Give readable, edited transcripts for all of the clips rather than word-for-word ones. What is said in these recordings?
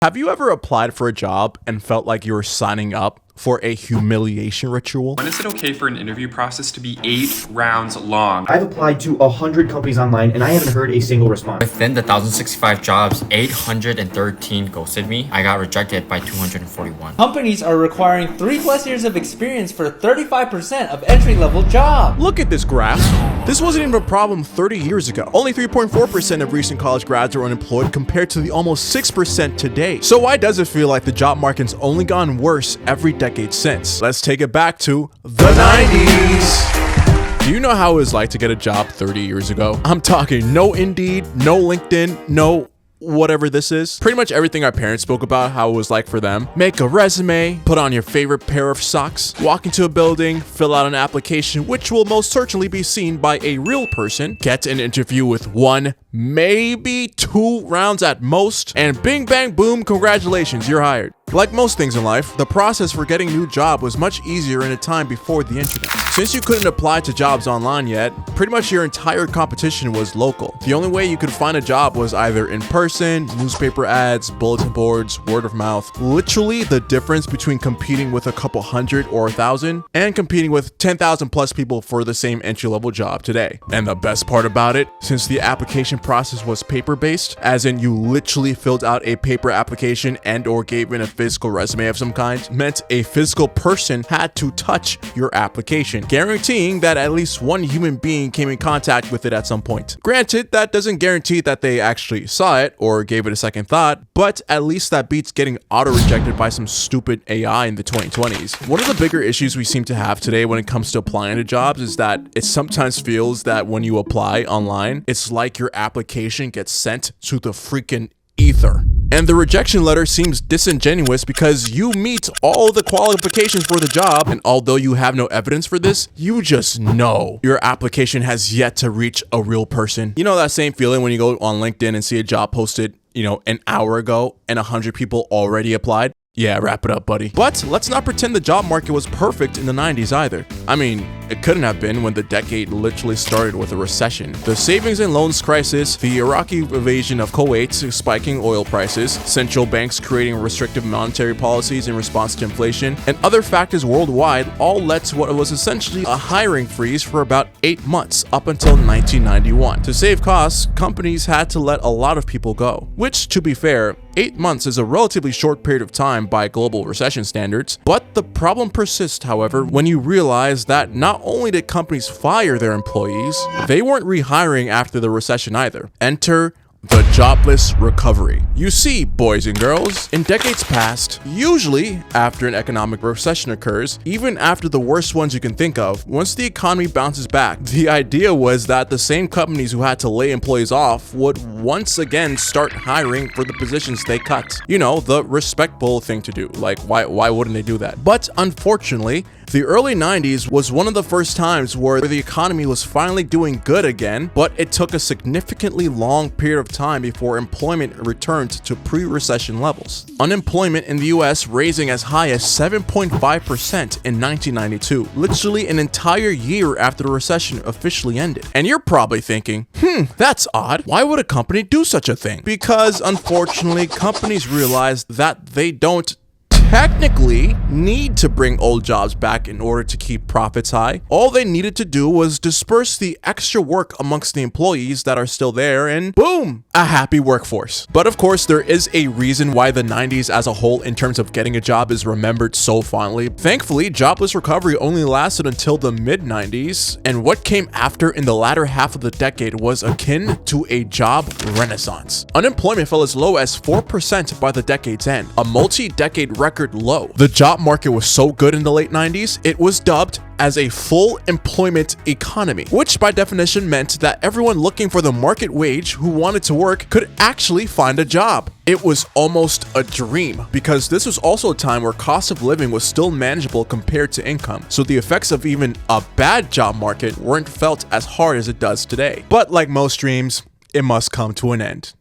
Have you ever applied for a job and felt like you were signing up for a humiliation ritual? When is it okay for an interview process to be 8 rounds long? I've applied to 100 companies online and I haven't heard a single response. Within the 1,065 jobs, 813 ghosted me. I got rejected by 241. Companies are requiring 3+ years of experience for 35% of entry-level jobs. Look at this graph. This wasn't even a problem 30 years ago. Only 3.4% of recent college grads are unemployed compared to the almost 6% today. So why does it feel like the job market's only gotten worse every decade since? Let's take it back to the 90s. Do you know how it was like to get a job 30 years ago? I'm talking no Indeed, no LinkedIn, no whatever this is. Pretty much everything our parents spoke about how it was like for them. Make a resume, put on your favorite pair of socks, walk into a building, fill out an application, which will most certainly be seen by a real person, get an interview with 1, maybe 2 rounds at most, and bing bang boom, congratulations, you're hired. Like most things in life, the process for getting a new job was much easier in a time before the internet. Since you couldn't apply to jobs online yet, pretty much your entire competition was local. The only way you could find a job was either in person, newspaper ads, bulletin boards, word of mouth. Literally the difference between competing with a couple hundred or 1,000 and competing with 10,000 plus people for the same entry-level job today. And the best part about it, since the application process was paper-based, as in you literally filled out a paper application and or gave in a physical resume of some kind, meant a physical person had to touch your application, guaranteeing that at least one human being came in contact with it at some point. Granted, that doesn't guarantee that they actually saw it or gave it a second thought, but at least that beats getting auto-rejected by some stupid AI in the 2020s. One of the bigger issues we seem to have today when it comes to applying to jobs is that it sometimes feels that when you apply online, it's like your application gets sent to the freaking ether. And the rejection letter seems disingenuous because you meet all the qualifications for the job, and although you have no evidence for this, you just know your application has yet to reach a real person. You know that same feeling when you go on LinkedIn and see a job posted, an hour ago and 100 people already applied? Yeah, wrap it up, buddy. But let's not pretend the job market was perfect in the 90s either. I mean, it couldn't have been when the decade literally started with a recession. The savings and loans crisis, the Iraqi invasion of Kuwait, spiking oil prices, central banks creating restrictive monetary policies in response to inflation, and other factors worldwide all led to what was essentially a hiring freeze for about 8 months up until 1991. To save costs, companies had to let a lot of people go, which, to be fair, 8 months is a relatively short period of time by global recession standards, but the problem persists, however, when you realize that not only did companies fire their employees, they weren't rehiring after the recession either. Enter the jobless recovery. You see, boys and girls, in decades past, usually after an economic recession occurs, even after the worst ones you can think of, once the economy bounces back, the idea was that the same companies who had to lay employees off would once again start hiring for the positions they cut. You know, the respectable thing to do. Like, why wouldn't they do that? But unfortunately, the early 90s was one of the first times where the economy was finally doing good again, but it took a significantly long period of time before employment returned to pre-recession levels. Unemployment in the US raising as high as 7.5% in 1992, literally an entire year after the recession officially ended. And you're probably thinking, that's odd. Why would a company do such a thing? Because unfortunately, companies realized that they don't technically need to bring old jobs back in order to keep profits high. All they needed to do was disperse the extra work amongst the employees that are still there, and boom, a happy workforce. But of course, there is a reason why the 90s as a whole in terms of getting a job is remembered so fondly. Thankfully, jobless recovery only lasted until the mid-90s, and what came after in the latter half of the decade was akin to a job renaissance. Unemployment fell as low as 4% by the decade's end, a multi-decade record low. The job market was so good in the late 90s, it was dubbed as a full employment economy, which by definition meant that everyone looking for the market wage who wanted to work could actually find a job. It was almost a dream because this was also a time where cost of living was still manageable compared to income, so the effects of even a bad job market weren't felt as hard as it does today. But like most dreams, it must come to an end.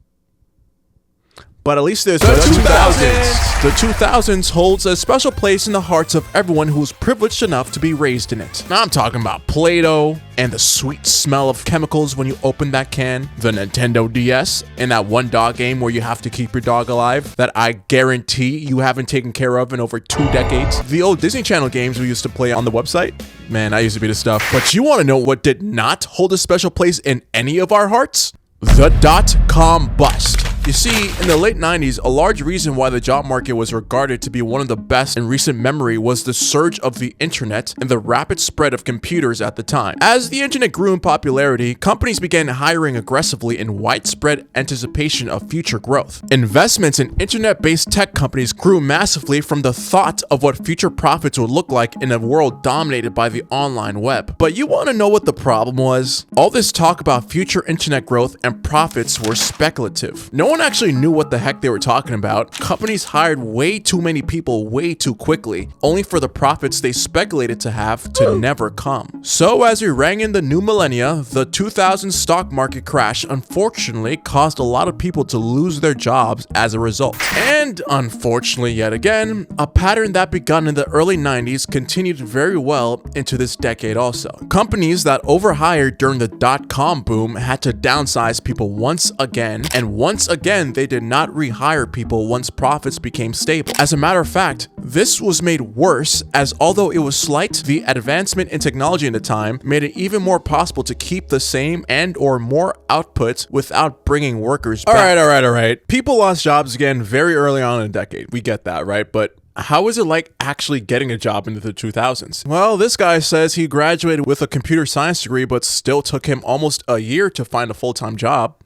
But at least there's the 2000s. The 2000s holds a special place in the hearts of everyone who was privileged enough to be raised in it. Now I'm talking about Play-Doh and the sweet smell of chemicals when you open that can, the Nintendo DS, and that one dog game where you have to keep your dog alive that I guarantee you haven't taken care of in over 2 decades. The old Disney Channel games we used to play on the website. Man, I used to be the stuff. But you want to know what did not hold a special place in any of our hearts? The dot-com bust. You see, in the late 90s, a large reason why the job market was regarded to be one of the best in recent memory was the surge of the internet and the rapid spread of computers at the time. As the internet grew in popularity, companies began hiring aggressively in widespread anticipation of future growth. Investments in internet-based tech companies grew massively from the thought of what future profits would look like in a world dominated by the online web. But you want to know what the problem was? All this talk about future internet growth and profits were speculative. No one actually knew what the heck they were talking about. Companies hired way too many people way too quickly, only for the profits they speculated to have to never come. So as we rang in the new millennia, the 2000 stock market crash unfortunately caused a lot of people to lose their jobs as a result. And unfortunately yet again, a pattern that begun in the early 90s continued very well into this decade also. Companies that overhired during the dot-com boom had to downsize people once again, and once again, they did not rehire people once profits became stable. As a matter of fact, this was made worse as although it was slight, the advancement in technology in the time made it even more possible to keep the same and or more output without bringing workers back. All right. People lost jobs again very early on in the decade. We get that, right? But how is it like actually getting a job into the 2000s? Well, this guy says he graduated with a computer science degree, but still took him almost a year to find a full-time job.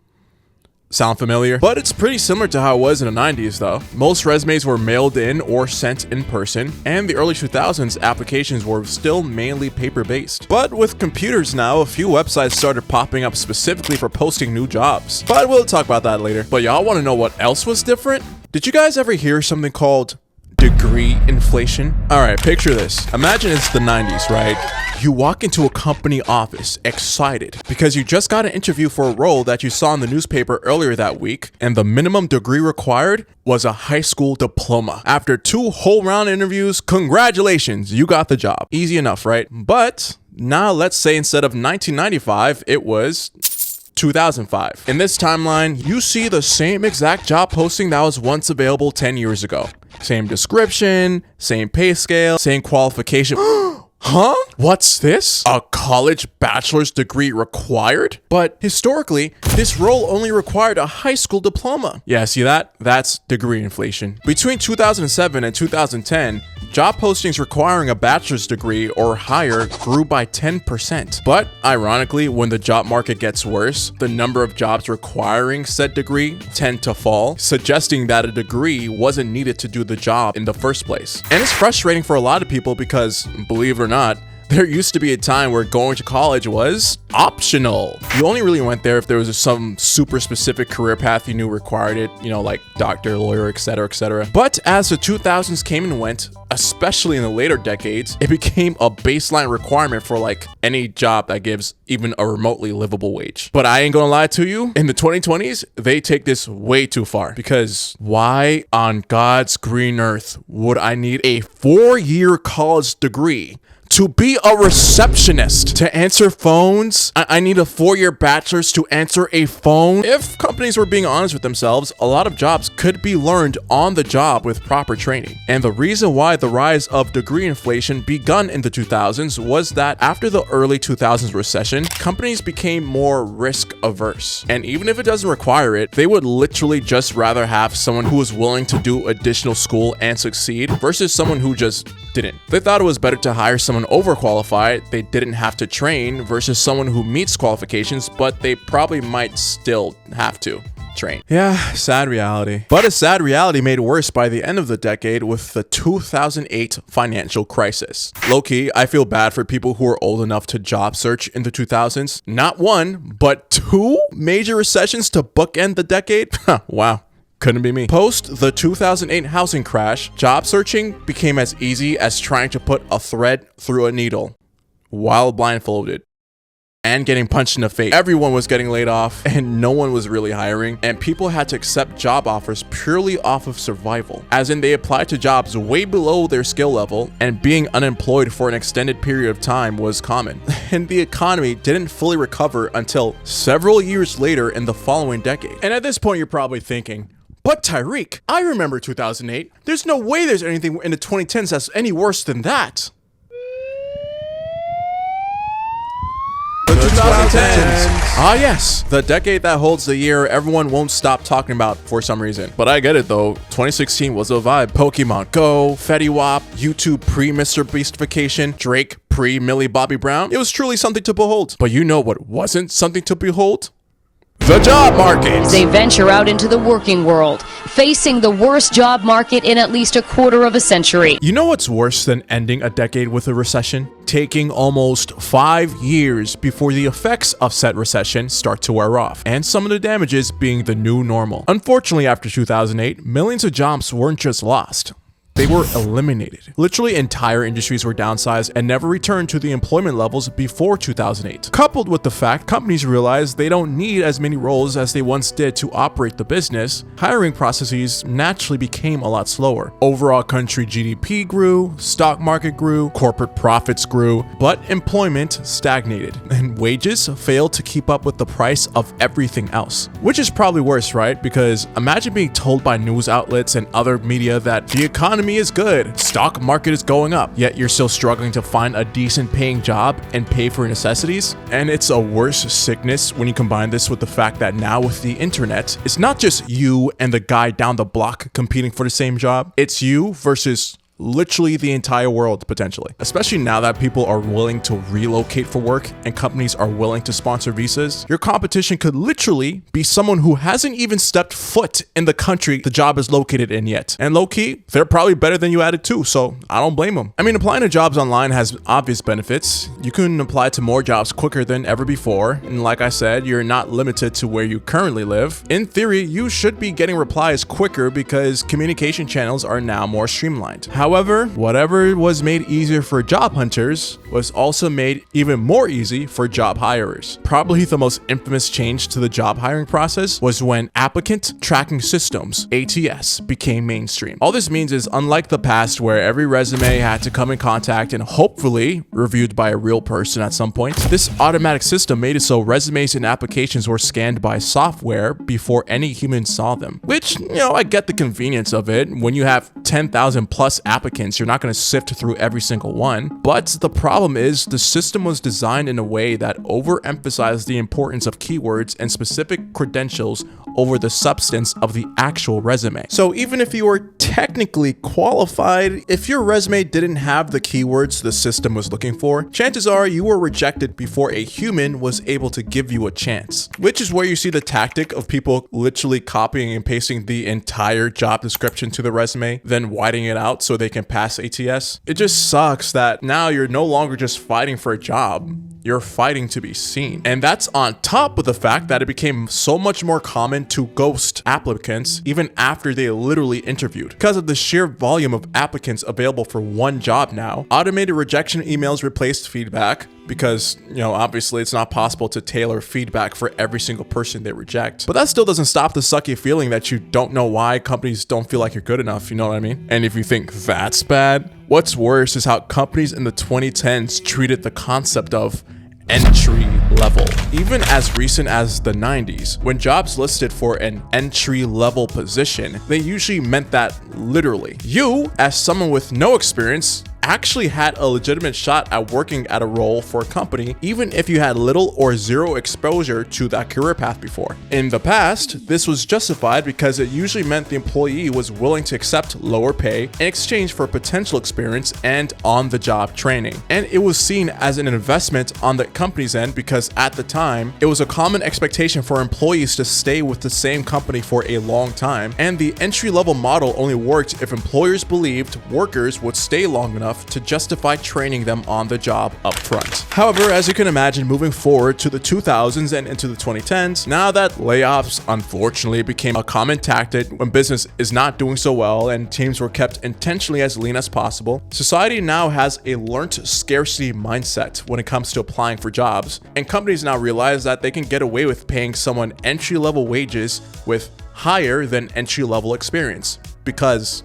Sound familiar? But it's pretty similar to how it was in the 90s though. Most resumes were mailed in or sent in person, and the early 2000s applications were still mainly paper-based. But with computers now, a few websites started popping up specifically for posting new jobs. But we'll talk about that later. But y'all want to know what else was different? Did you guys ever hear something called degree inflation? Alright, picture this. Imagine it's the 90s, right? You walk into a company office excited because you just got an interview for a role that you saw in the newspaper earlier that week, and the minimum degree required was a high school diploma. After 2 whole round interviews, congratulations, you got the job. Easy enough, right? But now let's say instead of 1995, it was 2005. In this timeline, you see the same exact job posting that was once available 10 years ago. Same description, same pay scale, same qualification. Huh? What's this? A college bachelor's degree required? But historically, this role only required a high school diploma. Yeah, see that? That's degree inflation. Between 2007 and 2010, job postings requiring a bachelor's degree or higher grew by 10%. But ironically, when the job market gets worse, the number of jobs requiring said degree tend to fall, suggesting that a degree wasn't needed to do the job in the first place. And it's frustrating for a lot of people because, believe it or not, there used to be a time where going to college was optional. You only really went there if there was some super specific career path you knew required it, you know, like doctor, lawyer, etc., etc. But as the 2000s came and went, especially in the later decades, it became a baseline requirement for like any job that gives even a remotely livable wage. But I ain't gonna lie to you, in the 2020s, they take this way too far, because why on God's green earth would I need a 4-year college degree to be a receptionist, to answer phones? I need a 4-year bachelor's to answer a phone? If companies were being honest with themselves, a lot of jobs could be learned on the job with proper training. And the reason why the rise of degree inflation begun in the 2000s was that after the early 2000s recession, companies became more risk averse. And even if it doesn't require it, they would literally just rather have someone who was willing to do additional school and succeed versus someone who just didn't. They thought it was better to hire someone overqualified they didn't have to train versus someone who meets qualifications, but they probably might still have to train. Yeah, sad reality. But a sad reality made worse by the end of the decade with the 2008 financial crisis. Low-key, I feel bad for people who are old enough to job search in the 2000s. Not 1, but 2 major recessions to bookend the decade? Wow. Couldn't be me. Post the 2008 housing crash, job searching became as easy as trying to put a thread through a needle while blindfolded. and getting punched in the face. Everyone was getting laid off and no one was really hiring, and people had to accept job offers purely off of survival, as in they applied to jobs way below their skill level, and being unemployed for an extended period of time was common. And the economy didn't fully recover until several years later in the following decade. And at this point you're probably thinking, but Tyreek, I remember 2008. There's no way there's anything in the 2010s that's any worse than that. The 2010s. Ah yes, the decade that holds the year everyone won't stop talking about for some reason. But I get it though, 2016 was a vibe. Pokemon Go, Fetty Wap, YouTube pre-Mr. Beastification, Drake pre-Millie Bobby Brown. It was truly something to behold. But you know what wasn't something to behold? The job market. They venture out into the working world, facing the worst job market in at least a quarter of a century. You know what's worse than ending a decade with a recession? Taking almost 5 years before the effects of said recession start to wear off, and some of the damages being the new normal. Unfortunately, after 2008, millions of jobs weren't just lost. They were eliminated. Literally entire industries were downsized and never returned to the employment levels before 2008. Coupled with the fact companies realized they don't need as many roles as they once did to operate the business, hiring processes naturally became a lot slower. Overall country GDP grew, stock market grew, corporate profits grew, but employment stagnated and wages failed to keep up with the price of everything else. Which is probably worse, right? Because imagine being told by news outlets and other media that the economy is good, stock market is going up, yet you're still struggling to find a decent paying job and pay for necessities. And it's a worse sickness when you combine this with the fact that now with the internet, it's not just you and the guy down the block competing for the same job, it's you versus literally the entire world potentially. Especially now that people are willing to relocate for work and companies are willing to sponsor visas, your competition could literally be someone who hasn't even stepped foot in the country the job is located in yet. And low-key, they're probably better than you at it too, so I don't blame them. I mean, applying to jobs online has obvious benefits. You can apply to more jobs quicker than ever before, and like I said, you're not limited to where you currently live. In theory, you should be getting replies quicker because communication channels are now more streamlined. However, whatever was made easier for job hunters was also made even more easy for job hirers. Probably the most infamous change to the job hiring process was when applicant tracking systems, ATS, became mainstream. All this means is, unlike the past where every resume had to come in contact and hopefully reviewed by a real person at some point, this automatic system made it so resumes and applications were scanned by software before any human saw them. Which, you know, I get the convenience of it. When you have 10,000 plus applicants, you're not going to sift through every single one. But the problem is the system was designed in a way that overemphasized the importance of keywords and specific credentials over the substance of the actual resume. So even if you were technically qualified, if your resume didn't have the keywords the system was looking for, chances are you were rejected before a human was able to give you a chance. Which is where you see the tactic of people literally copying and pasting the entire job description to the resume, then whiting it out so they can pass ATS. It just sucks that now you're no longer just fighting for a job, you're fighting to be seen. And that's on top of the fact that it became so much more common to ghost applicants even after they literally interviewed. Because of the sheer volume of applicants available for one job now, automated rejection emails replaced feedback because, you know, obviously it's not possible to tailor feedback for every single person they reject. But that still doesn't stop the sucky feeling that you don't know why companies don't feel like you're good enough, you know what I mean? And if you think that's bad, what's worse is how companies in the 2010s treated the concept of entry level. Even as recent as the 90s, when jobs listed for an entry level position, they usually meant that literally. You, as someone with no experience, actually had a legitimate shot at working at a role for a company, even if you had little or zero exposure to that career path before. In the past, this was justified because it usually meant the employee was willing to accept lower pay in exchange for potential experience and on-the-job training. And it was seen as an investment on the company's end because at the time, it was a common expectation for employees to stay with the same company for a long time, and the entry-level model only worked if employers believed workers would stay long enough enough to justify training them on the job up front. However, as you can imagine, moving forward to the 2000s and into the 2010s, now that layoffs unfortunately became a common tactic when business is not doing so well and teams were kept intentionally as lean as possible, society now has a learnt scarcity mindset when it comes to applying for jobs, and companies now realize that they can get away with paying someone entry-level wages with higher than entry-level experience because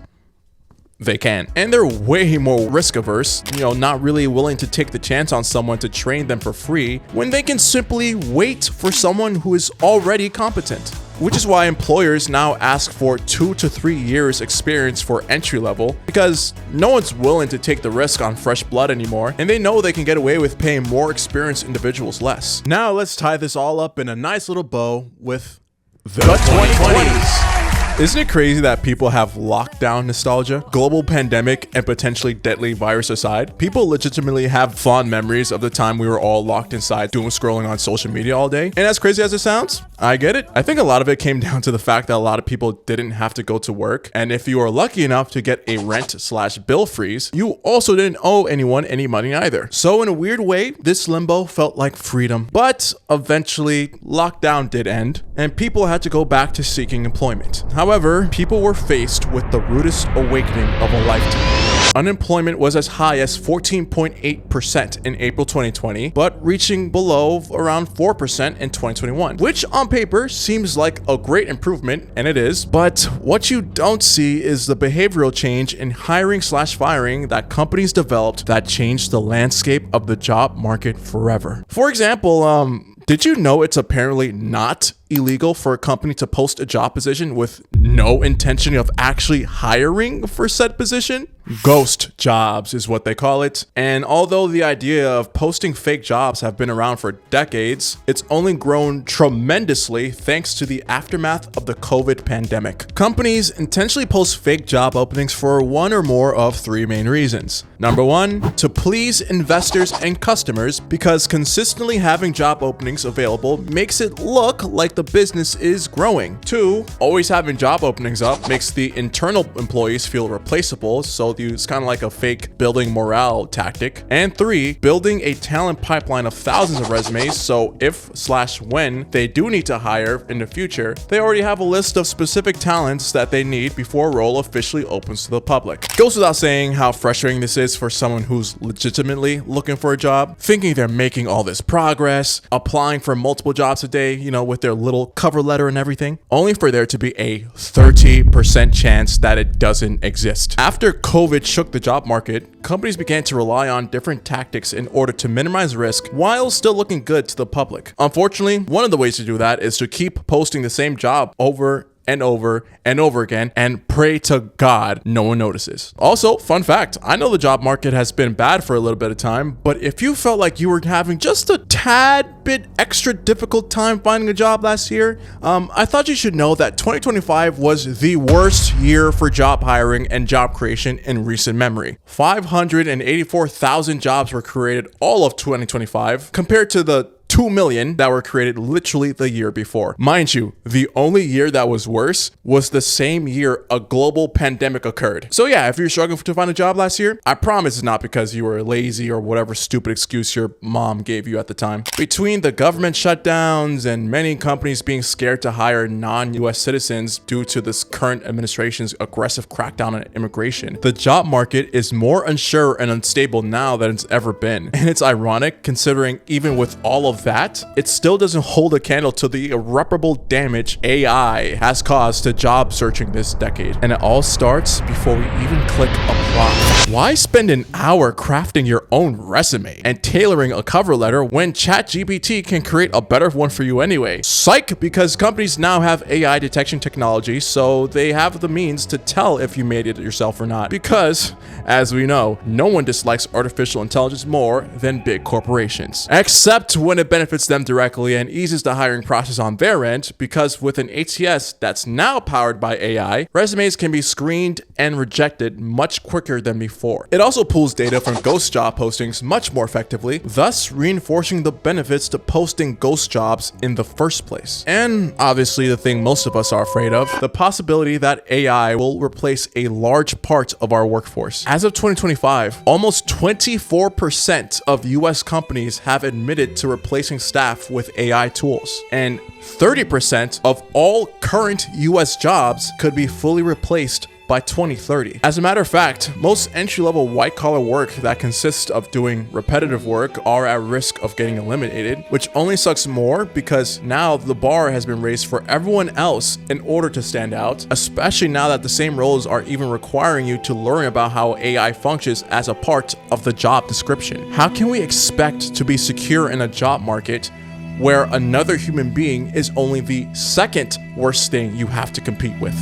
they can. And they're way more risk averse, not really willing to take the chance on someone to train them for free when they can simply wait for someone who is already competent. Which is why employers now ask for 2 to 3 years experience for entry level, because no one's willing to take the risk on fresh blood anymore, and they know they can get away with paying more experienced individuals less. Now let's tie this all up in a nice little bow with the 2020s. Isn't it crazy that people have lockdown nostalgia? Global pandemic and potentially deadly virus aside, people legitimately have fond memories of the time we were all locked inside doom scrolling on social media all day. And as crazy as it sounds, I get it. I think a lot of it came down to the fact that a lot of people didn't have to go to work. And if you were lucky enough to get a rent/bill freeze, you also didn't owe anyone any money either. So in a weird way, this limbo felt like freedom. But eventually, lockdown did end and people had to go back to seeking employment. However, people were faced with the rudest awakening of a lifetime. Unemployment was as high as 14.8% in April 2020, but reaching below around 4% in 2021, which on paper seems like a great improvement, and it is, but what you don't see is the behavioral change in hiring/firing that companies developed that changed the landscape of the job market forever. For example, did you know it's apparently not illegal for a company to post a job position with no intention of actually hiring for said position? Ghost jobs is what they call it. And although the idea of posting fake jobs have been around for decades, it's only grown tremendously thanks to the aftermath of the COVID pandemic. Companies intentionally post fake job openings for one or more of 3 main reasons. Number 1, to please investors and customers, because consistently having job openings available makes it look like the business is growing. 2, always having job openings up makes the internal employees feel replaceable, so it's kind of like a fake building morale tactic. And 3, building a talent pipeline of thousands of resumes, so if/when they do need to hire in the future, they already have a list of specific talents that they need before a role officially opens to the public. Goes without saying how frustrating this is for someone who's legitimately looking for a job, thinking they're making all this progress, applying for multiple jobs a day, with their little cover letter and everything, only for there to be a 30% chance that it doesn't exist. After COVID shook the job market, companies began to rely on different tactics in order to minimize risk while still looking good to the public. Unfortunately, one of the ways to do that is to keep posting the same job over and over and over again and pray to God no one notices. Also, fun fact, I know the job market has been bad for a little bit of time, but if you felt like you were having just a tad bit extra difficult time finding a job last year, I thought you should know that 2025 was the worst year for job hiring and job creation in recent memory. 584,000 jobs were created all of 2025 compared to the 2 million that were created literally the year before. Mind you, the only year that was worse was the same year a global pandemic occurred. So yeah, if you're struggling to find a job last year, I promise it's not because you were lazy or whatever stupid excuse your mom gave you at the time. Between the government shutdowns and many companies being scared to hire non-US citizens due to this current administration's aggressive crackdown on immigration, the job market is more unsure and unstable now than it's ever been. And it's ironic considering even with all of that, it still doesn't hold a candle to the irreparable damage AI has caused to job searching this decade. And it all starts before we even click apply. Why spend an hour crafting your own resume and tailoring a cover letter when ChatGPT can create a better one for you anyway? Psych, because companies now have AI detection technology, so they have the means to tell if you made it yourself or not. Because, as we know, no one dislikes artificial intelligence more than big corporations. Except when it It benefits them directly and eases the hiring process on their end because with an ATS that's now powered by AI, resumes can be screened and rejected much quicker than before. It also pulls data from ghost job postings much more effectively, thus reinforcing the benefits to posting ghost jobs in the first place. And obviously the thing most of us are afraid of, the possibility that AI will replace a large part of our workforce. As of 2025, almost 24% of US companies have admitted to replacing staff with AI tools, and 30% of all current US jobs could be fully replaced by 2030. As a matter of fact, most entry-level white-collar work that consists of doing repetitive work are at risk of getting eliminated, which only sucks more because now the bar has been raised for everyone else in order to stand out, especially now that the same roles are even requiring you to learn about how AI functions as a part of the job description. How can we expect to be secure in a job market where another human being is only the second worst thing you have to compete with?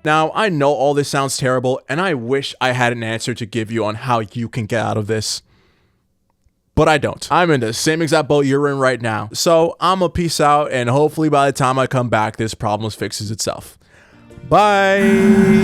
Now, I know all this sounds terrible, and I wish I had an answer to give you on how you can get out of this. But I don't. I'm in the same exact boat you're in right now. So I'm a peace out, and hopefully by the time I come back, this problem fixes itself. Bye!